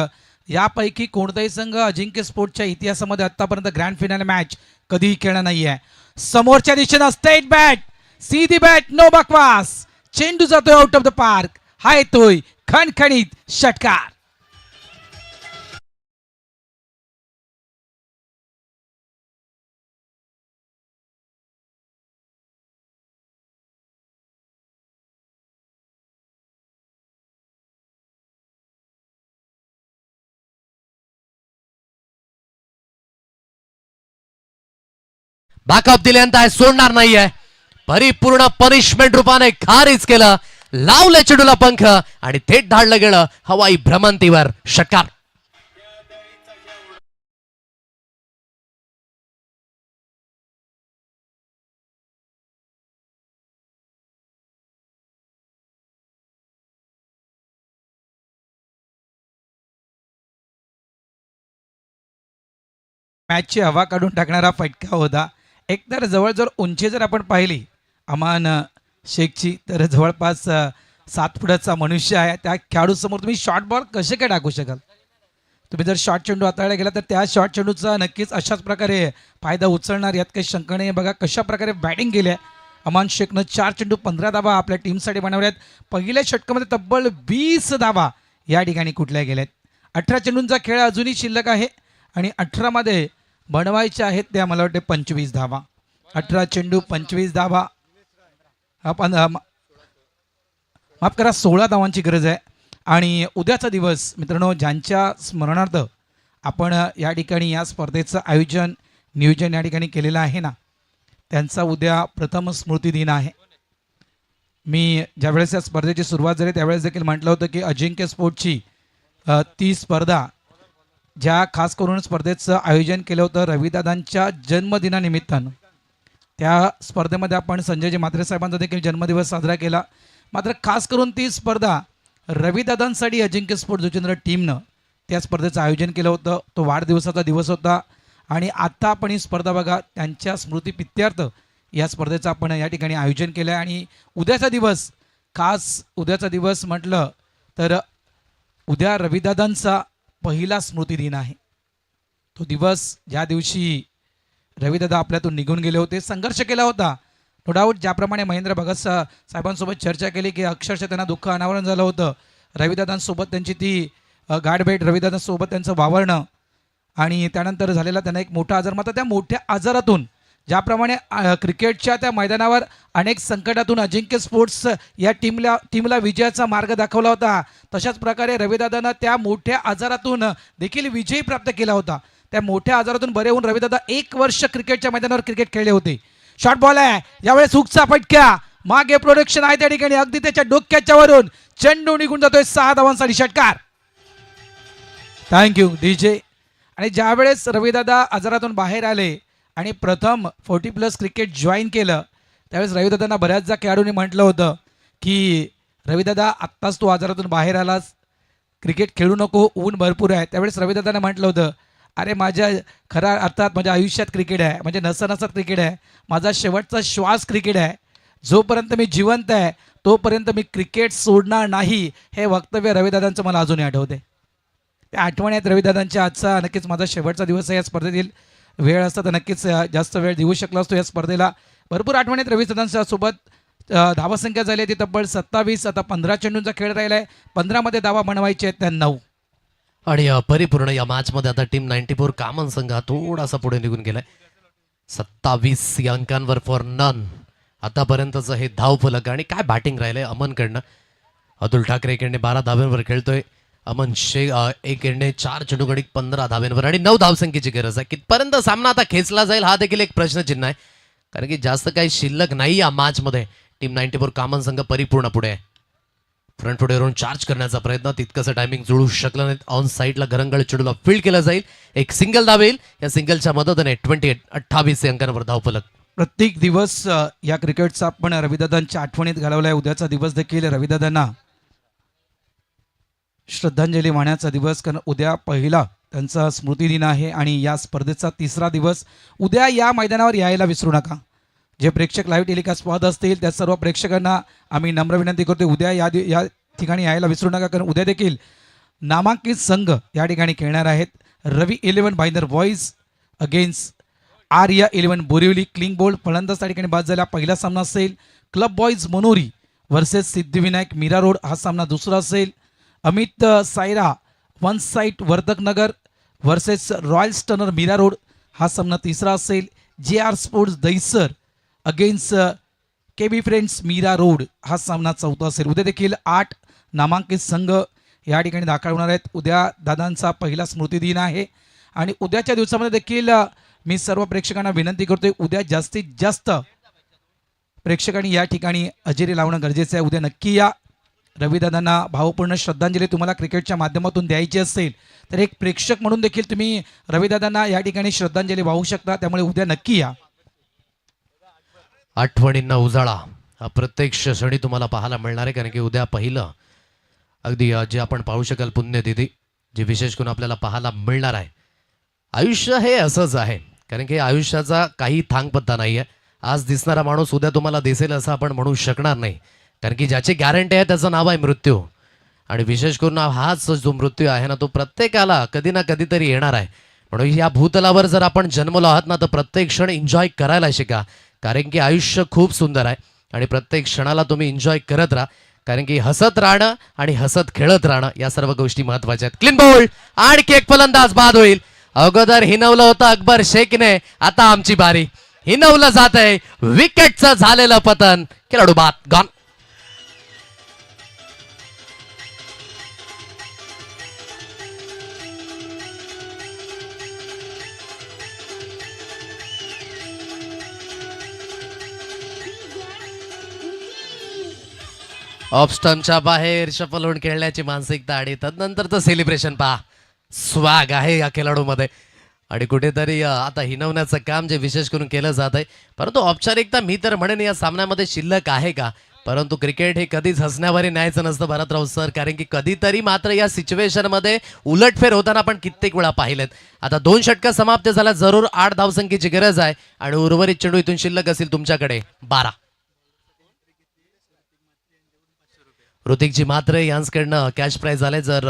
यापैकी कोणताही संघ अजिंक्य स्पोर्ट्सच्या इतिहासामध्ये आतापर्यंत ग्रँड फिनाले मॅच कधीही खेळला नाही आहे. समोरच्या दिशेनं स्ट्रेट बॅट, सीधी बॅट, नो बकवास. चेंडू जातोय आउट ऑफ द पार्क. हा येतोय खणखणीत षटकार. बॅकअप दिल्यानंतर सोडणार नाहीये. परिपूर्ण पनिशमेंट रूपाने खारीज केलं. लावले चेंडूला पंख आणि थेट धाडलं गेलं हवाई भ्रमंतीवर. षटकार. मॅचची हवा काढून टाकणारा फटका होता. एकतर जवळजवळ उंची जर आपण पाहिली अमान शेखची तर जवळपास 7 फुटाचा मनुष्य आहे. त्या खेळाडूसमोर तुम्ही शॉर्ट बॉल कसे काय टाकू शकाल? तुम्ही जर शॉर्ट चेंडू हाताळला गेला तर त्या शॉर्ट चेंडूचा नक्कीच अशाच प्रकारे फायदा उचलणार, यात काही शंका नाही. बघा कशा प्रकारे बॅटिंग केली आहे अमान शेखनं. 4 चेंडू 15 धावा आपल्या टीमसाठी बनवल्या आहेत. पहिल्या षटकामध्ये तब्बल 20 धावा या ठिकाणी कुठल्या गेल्यात. 18 चेंडूंचा खेळ अजूनही शिल्लक आहे आणि 18मध्ये बनवायच्या आहेत त्या मला वाटते 25 धावा. 18 चेंडू 25 धावा. आपण माफ करा 16 धावांची गरज आहे. आणि उद्याचा दिवस मित्रांनो, ज्यांच्या स्मरणार्थ आपण या ठिकाणी या स्पर्धेचं नियोजन या ठिकाणी केलेलं आहे ना, त्यांचा उद्या प्रथम स्मृती दिन आहे. मी ज्यावेळेस या स्पर्धेची सुरुवात झाली त्यावेळेस देखील म्हटलं होतं की अजिंक्य स्पोर्टची ती स्पर्धा ज्या खास करून स्पर्धेचं आयोजन केलं होतं रविदादांच्या जन्मदिनानिमित्तानं, त्या स्पर्धेमध्ये आपण संजयजी म्हात्रे साहेबांचा देखील जन्मदिवस साजरा केला. मात्र खास करून ती स्पर्धा रविदादांसाठी अजिंक्य स्पोर्ट जुचेंद्र टीमनं त्या स्पर्धेचं आयोजन केलं होतं. तो वाढदिवसाचा दिवस होता आणि आता आपण ही स्पर्धा बघा त्यांच्या स्मृतीप्रित्यर्थ या स्पर्धेचं आपण या ठिकाणी आयोजन केलं आहे. आणि उद्याचा दिवस, खास उद्याचा दिवस म्हटलं तर उद्या रविदादांचा पहिला स्मृती दिन आहे. तो दिवस ज्या दिवशी रविदादा आपल्यातून निघून गेले होते, संघर्ष केला होता. नो डाऊट ज्याप्रमाणे महेंद्र भगत साहेबांसोबत चर्चा केली की अक्षरशः त्यांना दुःख अनावरण झालं होतं. रविदादांसोबत त्यांची ती गाठभेट, रविदादांसोबत त्यांचं वावरणं आणि त्यानंतर झालेला त्यांना एक मोठा आजार. मात्र त्या मोठ्या आजारातून ज्याप्रमाणे क्रिकेटच्या त्या मैदानावर अनेक संकटातून अजिंक्य स्पोर्ट्स या टीमला विजयाचा मार्ग दाखवला होता, तशाच प्रकारे रविदादानं त्या मोठ्या आजारातून देखील विजय प्राप्त केला होता. त्या मोठ्या आजारातून बरे होऊन रविदादा 1 वर्ष क्रिकेटच्या मैदानावर क्रिकेट खेळले होते. शॉर्ट बॉल आहे यावेळेस, हुकचा फटका, मागे प्रोडक्शन आहे त्या ठिकाणी, अगदी त्याच्या डोक्याच्या वरून चेंडू निघून जातोय. 6 धावांसाठी षटकार. Thank you DJ. आणि ज्यावेळेस रविदादा आजारातून बाहेर आले आणि प्रथम 40+ क्रिकेट जॉईन केलं त्यावेळेस रविदादांना बऱ्याचदा खेळाडूंनी म्हटलं होतं की रविदादा आत्ताच तू आजारातून बाहेर आलास, क्रिकेट खेळू नको, ऊन भरपूर आहे. त्यावेळेस रविदादांना म्हटलं होतं, अरे माझ्या खऱ्या अर्थात माझ्या आयुष्यात क्रिकेट आहे, म्हणजे नसनसत क्रिकेट आहे, माझा शेवटचा श्वास क्रिकेट आहे, जोपर्यंत मी जिवंत आहे तोपर्यंत मी क्रिकेट सोडणार नाही. हे वक्तव्य रविदादांचं मला अजूनही आठवते. त्या आठवणी आहेत रविदादांच्या. आजचा नक्कीच माझा शेवटचा दिवस आहे या स्पर्धेतील. वेळ असता तर नक्कीच जास्त वेळ देऊ शकलो असतो या स्पर्धेला. भरपूर आठवणी आहेत रविदादांच्या सोबत. धावासंख्या झाली ती तब्बल 27. आता 15 चेंडूंचा खेळ राहिला आहे. 15मध्ये धावा बनवायचे आहेत त्या 9. आणि परिपूर्ण या मॅचमध्ये आता टीम 94 कामन संघ हा थोडासा पुढे निघून गेलाय. 27 या अंकांवर फॉर नन आतापर्यंतचं हे धावफलक. आणि काय बॅटिंग राहिलंय अमनकडनं. अतुल ठाकरे इकडे 12 धाब्यांवर खेळतोय. अमन इकडे 4 चेंडू गडी 15 धाब्यांवर आणि 9 धावसंख्येची गरज आहे. कितपर्यंत सामना आता खेचला जाईल हा देखील एक प्रश्नचिन्ह आहे, कारण की जास्त काही शिल्लक नाही या मॅचमध्ये. टीम 94 कामन संघ परिपूर्ण पुढे आहे. फ्रंट फुट येऊन चार्ज करण्याचा प्रयत्न, तितकंसं टायमिंग जुळू शकलं नाही. ऑन साईडला गरंगळ चेंडूला फील्ड केलं जाईल. एक सिंगल धाव येईल. या सिंगलच्या मदतीने 28 अंकांवर धावफलक. प्रत्येक दिवस या क्रिकेटचा आपण रविदादांच्या आठवणीत घालवलाय. उद्याचा दिवस देखील रविदादांना श्रद्धांजली वाहण्याचा दिवस, कारण उद्या पहिला त्यांचा स्मृती दिन आहे आणि या स्पर्धेचा 3रा दिवस. उद्या या मैदानावर यायला विसरू नका. जे प्रेक्षक लाईव्ह टेलिकास्ट पाहत असतील त्या सर्व प्रेक्षकांना आम्ही नम्र विनंती करतो, उद्या या ठिकाणी यायला विसरू नका, कारण उद्या देखील नामांकित संघ या ठिकाणी खेळणार आहेत. Ravi 11 Bhayandar boys against Arya 11 Borivali. Clean bowled फलंदाज त्या ठिकाणी बाद झाला. पहिला सामना असेल. Club boys Manori versus Siddhivinayak Mira Road हा सामना दुसरा असेल. Amit Saira one site Vardhaknagar versus royal stunner Mira Road हा सामना तिसरा असेल. JR sports Dahisar against KB friends Mira Road हा सामना चौथा असेल. उद्या देखील 8 नामांकित संघ या ठिकाणी दाखल होणार आहेत. उद्या दादांचा पहिला स्मृती दिन आहे आणि उद्याच्या दिवसामध्ये देखील मी सर्व प्रेक्षकांना विनंती करतोय, उद्या जास्तीत जास्त प्रेक्षकांनी या ठिकाणी हजेरी लावणं गरजेचं आहे. उद्या नक्की या. रविदादांना भावपूर्ण श्रद्धांजली तुम्हाला क्रिकेटच्या माध्यमातून द्यायची असेल तर एक प्रेक्षक म्हणून देखील तुम्ही रविदादांना या ठिकाणी श्रद्धांजली वाहू शकता. त्यामुळे उद्या नक्की या. आठवणींना उजाळा हा प्रत्यक्ष क्षणी तुम्हाला पाहायला मिळणार आहे, कारण की उद्या पहिलं अगदी जे आपण पाहू शकाल पुण्यतिथी जे विशेष करून आपल्याला पाहायला मिळणार आहे. आयुष्य हे असंच आहे, कारण की आयुष्याचा काही थांगपत्ता नाही आहे. आज दिसणारा माणूस उद्या तुम्हाला दिसेल असं आपण म्हणू शकणार नाही. कारण की ज्याची गॅरंटी आहे त्याचं नाव आहे मृत्यू. आणि विशेष करून हाच जो मृत्यू आहे ना तो प्रत्येकाला कधी ना कधीतरी येणार आहे. म्हणून या भूतलावर जर आपण जन्मलो आहात ना तर प्रत्येक क्षण एन्जॉय करायला शिका. कारण की आयुष्य खूप सुंदर आहे आणि प्रत्येक क्षणाला तुम्ही एन्जॉय करत राहा. कारण की हसत राहणं आणि हसत खेळत राहणं या सर्व गोष्टी महत्वाच्या आहेत. क्लीन बोल्ड आणखी एक फलंदाज बाद होईल. अगोदर हिनवलं होतं अकबर शेखने, आता आमची बारी. हिनवलं जात आहे, विकेटचं झालेलं पतन, खेळाडू बाद गॉन. ऑफ स्टंपच्या बाहेर शफल होऊन खेळण्याची मानसिकता आणि तदनंतरचं सेलिब्रेशन पहा. स्वाग आहे या खेळाडूमध्ये आणि कुठेतरी आता हिनवण्याचं काम जे विशेष करून केलं जात आहे. परंतु औपचारिकता मी तर म्हणेन या सामन्यामध्ये शिल्लक आहे का. परंतु क्रिकेट हे कधीच हसण्यावर न्यायचं नसतं भरतराव सर. कारण की कधीतरी मात्र या सिच्युएशनमध्ये उलटफेर होताना आपण कित्येक वेळा पाहिलेत. आता 2 षटकं समाप्त झाल्या, जरूर 8 धावसंख्येची गरज आहे आणि उर्वरित चेंडू इथून शिल्लक असेल तुमच्याकडे 12. ऋतिकजी मात्र यांच्याकडनं कॅश प्राइज आले जर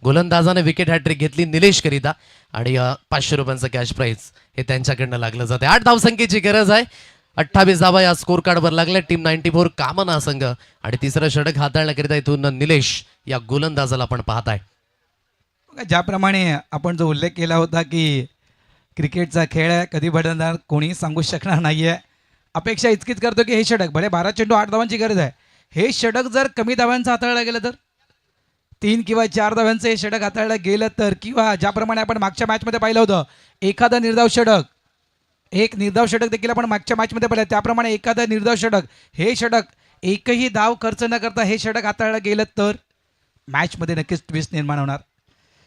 गोलंदाजाने विकेट हॅट्रिक घेतली निलेश करिता आणि 500 रुपयांचं कॅश प्राइज हे त्यांच्याकडनं लागलं जाते. 8 धावसंख्येची गरज आहे. 28 धावा या स्कोर कार्डवर लागल्या. टीम 94 कामना संघ आणि तिसरं षटक हाताळण्याकरिता इथून निलेश या गोलंदाजाला आपण पाहताय. ज्याप्रमाणे आपण जो उल्लेख केला होता की क्रिकेटचा खेळ आहे, कधी बदलणार कोणी सांगू शकणार नाही आहे. अपेक्षा इतकीच करतो की हे षटक भले 12 चेंडू 8 धावांची गरज आहे, हे षटक जर कमी धावांचं हाताळलं गेलं तर 3 किंवा 4 धावांचं हे षटक हाताळलं गेलं तर, किंवा ज्याप्रमाणे आपण मागच्या मॅचमध्ये पाहिलं होतं एखादं निर्धाव षटक, एक निर्धाव षटक देखील आपण मागच्या मॅचमध्ये पाहिलं, त्याप्रमाणे एखादं निर्धाव षटक, हे षटक एकही धाव खर्च न करता हे षटक हाताळलं गेलं तर मॅचमध्ये नक्कीच ट्विस्ट निर्माण होणार.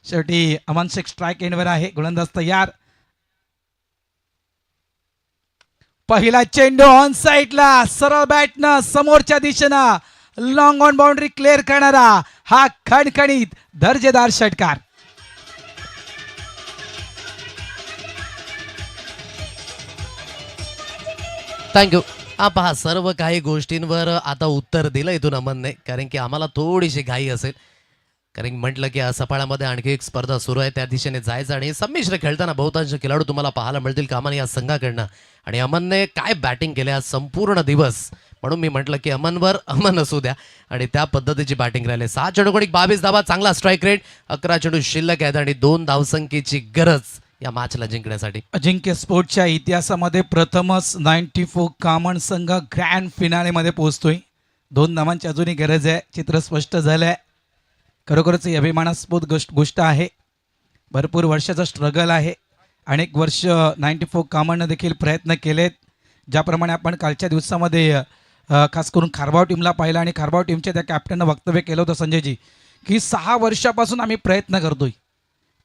शेवटी अमन शेख स्ट्राईक एंडवर आहे, गोलंदाज तयार. पहिला चेंडू ऑन साईडला सरळ बॅटनं समोरच्या दिशेनं लॉंग ऑन बाउंड्री क्लिअर करणारा हा खणखणीत दर्जेदार षटकार. थँक्यू. हा पहा सर्व काही गोष्टींवर आता उत्तर दिलं इथून अमनने. कारण की आम्हाला थोडीशी घाई असेल, कारण म्हटलं की सफाळ्यामध्ये आणखी एक स्पर्धा सुरू आहे त्या दिशेने जायचं आणि संमिश्र खेळताना बहुतांश खेळाडू तुम्हाला पाहायला मिळतील कामाने या संघाकडनं. आणि अमनने काय बॅटिंग केली आज संपूर्ण दिवस, म्हणून मी म्हटलं की अमनवर अमन असू द्या आणि त्या पद्धतीची बॅटिंग राहिली. 6 चेंडू 22 धावा, चांगला स्ट्राईक रेट, 11 चेंडू शिल्लक आहेत आणि 2 धावसंख्येची गरज या मॅचला जिंकण्यासाठी. अजिंक्य स्पोर्टच्या इतिहासामध्ये प्रथमच 94 कामन संघ ग्रँड फिनालेमध्ये पोहोचतोय. 2 धावांची अजूनही गरज आहे. चित्र स्पष्ट झालं आहे. खरोखरच ही अभिमानास्पद गोष्ट आहे. भरपूर वर्षाचा स्ट्रगल आहे. अनेक वर्ष 94 कामांना देखील प्रयत्न केलेत. ज्याप्रमाणे आपण कालच्या दिवसामध्ये खास करून खारबाव टीमला पाहिलं आणि खारबाव टीमच्या त्या कॅप्टननं वक्तव्य केलं होतं संजयजी की 6 वर्षापासून आम्ही प्रयत्न करतोय.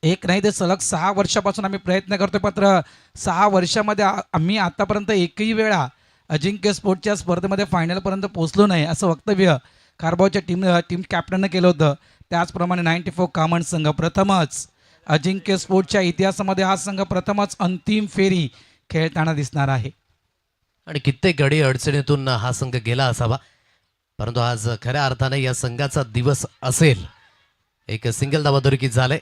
एक नाही तर सलग 6 वर्षापासून आम्ही प्रयत्न करतोय. मात्र 6 वर्षामध्ये आम्ही आतापर्यंत एकही वेळा अजिंक्य स्पोर्टच्या स्पर्धेमध्ये फायनलपर्यंत पोहोचलो नाही असं वक्तव्य खारबावच्या टीम कॅप्टननं केलं होतं. त्याचप्रमाणे 94 कामन संघ प्रथमच अजिंक्य स्पोर्टच्या इतिहासामध्ये हा संघ प्रथमच अंतिम फेरी खेळताना दिसणार आहे. आणि कित्येक गडी अडचणीतून हा संघ गेला असावा, परंतु आज खऱ्या अर्थाने या संघाचा दिवस असेल. एक सिंगल धावा अधोरेखित झाले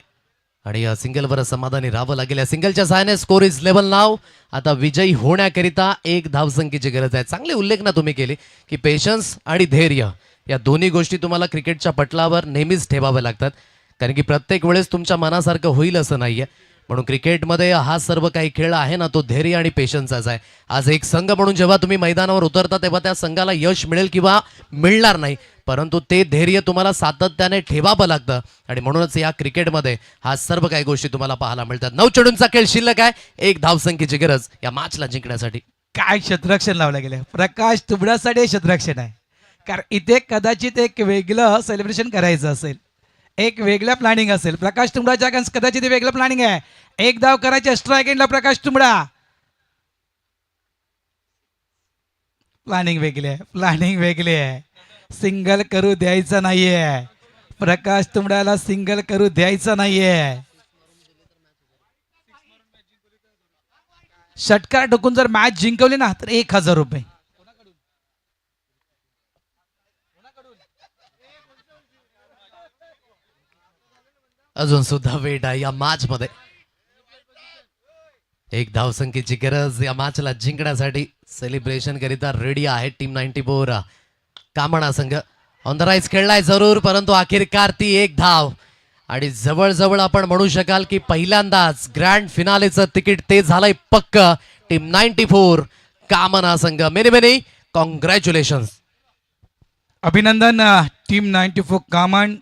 आणि या सिंगलवर समाधानी राहावं लागेल. या सिंगलच्या सहाय्याने स्कोर इज लेवल नाव. आता विजयी होण्याकरिता 1 धावसंख्येची गरज आहे. चांगले उल्लेख ना तुम्ही केले की पेशन्स आणि धैर्य या दोन्ही गोष्टी तुम्हाला क्रिकेटच्या पटलावर नेहमीच ठेवाव्या लागतात. कारण की प्रत्येक वेळेस तुमच्या मनासारखं होईल असं नाहीये. म्हणून क्रिकेटमध्ये हा सर्व काही खेळ आहे ना तो धैर्य आणि पेशन्सचा आहे. आज एक संघ म्हणून जेव्हा तुम्ही मैदानावर उतरता तेव्हा त्या संघाला यश मिळेल किंवा मिळणार नाही, परंतु ते धैर्य तुम्हाला सातत्याने ठेवावं लागतं. आणि म्हणूनच या क्रिकेटमध्ये हा सर्व काही गोष्टी तुम्हाला पाहायला मिळतात. 9 चेंडूंचा खेळ शिल्लक आहे. 1 धावसंख्येची गरज या मॅचला जिंकण्यासाठी. काय क्षेत्ररक्षण लावलं गेलं. प्रकाश तुबडासाठी हे क्षेत्ररक्षण आहे. कारण इथे कदाचित एक वेगळं सेलिब्रेशन करायचं असेल, एक वेगळं प्लॅनिंग असेल. प्रकाश तुंबडाच्या कदाचित वेगळं प्लॅनिंग आहे. 1 धाव करायचे स्ट्राईक एंडला प्रकाश तुंबडा. प्लॅनिंग वेगळी आहे, प्लॅनिंग वेगळी आहे. सिंगल करू द्यायचं नाहीये. प्रकाश तुंबड्याला सिंगल करू द्यायचं नाहीये. षटकार ठोकून जर मॅच जिंकवली ना तर 1000 रुपये. अजून सुद्धा वेट आहे या मॅच मध्ये. एक धावसंख्येची गरज या मॅचला जिंकण्यासाठी. सेलिब्रेशन करिता रेडी आहे टीम 94 कामणा संघ. ऑन द राईज खेळलाय जरूर, परंतु अखेरकार ती एक धाव. आणि जवळजवळ आपण म्हणू शकाल की पहिल्यांदाच ग्रँड फिनालेचं तिकीट ते झालंय पक्क. टीम 94 कामना संघ. Many many congratulation. अभिनंदन टीम 94 कामन.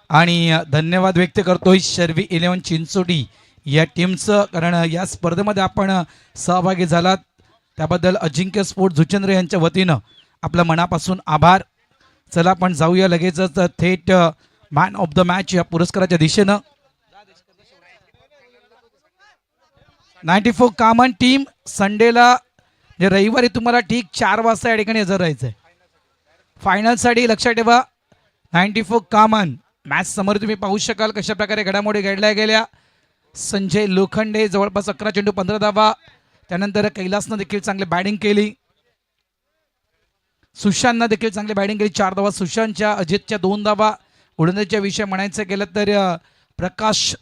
आणि धन्यवाद व्यक्त करतोय शर्वी 11 चिंचोटी या टीमचं, कारण या स्पर्धेमध्ये आपण सहभागी झालात त्याबद्दल अजिंक्य स्पोर्ट जुचंद्र यांच्या वतीनं आपल्या मनापासून आभार. चला आपण जाऊया लगेचच थेट मॅन ऑफ द मॅच या पुरस्काराच्या दिशेनं. 94 कामन टीम संडेला म्हणजे रविवारी तुम्हाला ठीक 4 वाजता या ठिकाणी हजर राहायचंय फायनलसाठी. लक्षात ठेवा 94 कामन मॅच समोर तुम्ही पाहू शकाल कशा प्रकारे घडामोडी घडल्या गेल्या. संजय लोखंडे जवळपास 11 चेंडू 15 धावा. त्यानंतर कैलासनं देखील चांगली बॅटिंग केली. सुशांतनं देखील चांगली बॅटिंग केली, 4 धावा सुशांतच्या. अजितच्या 2 धावा. उडंदच्या विषय म्हणायचं गेलं तर प्रकाश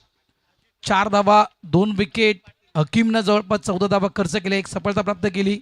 4 धावा 2 विकेट. हकीमनं जवळपास 14 धावा खर्च केले, 1 सफलता प्राप्त केली.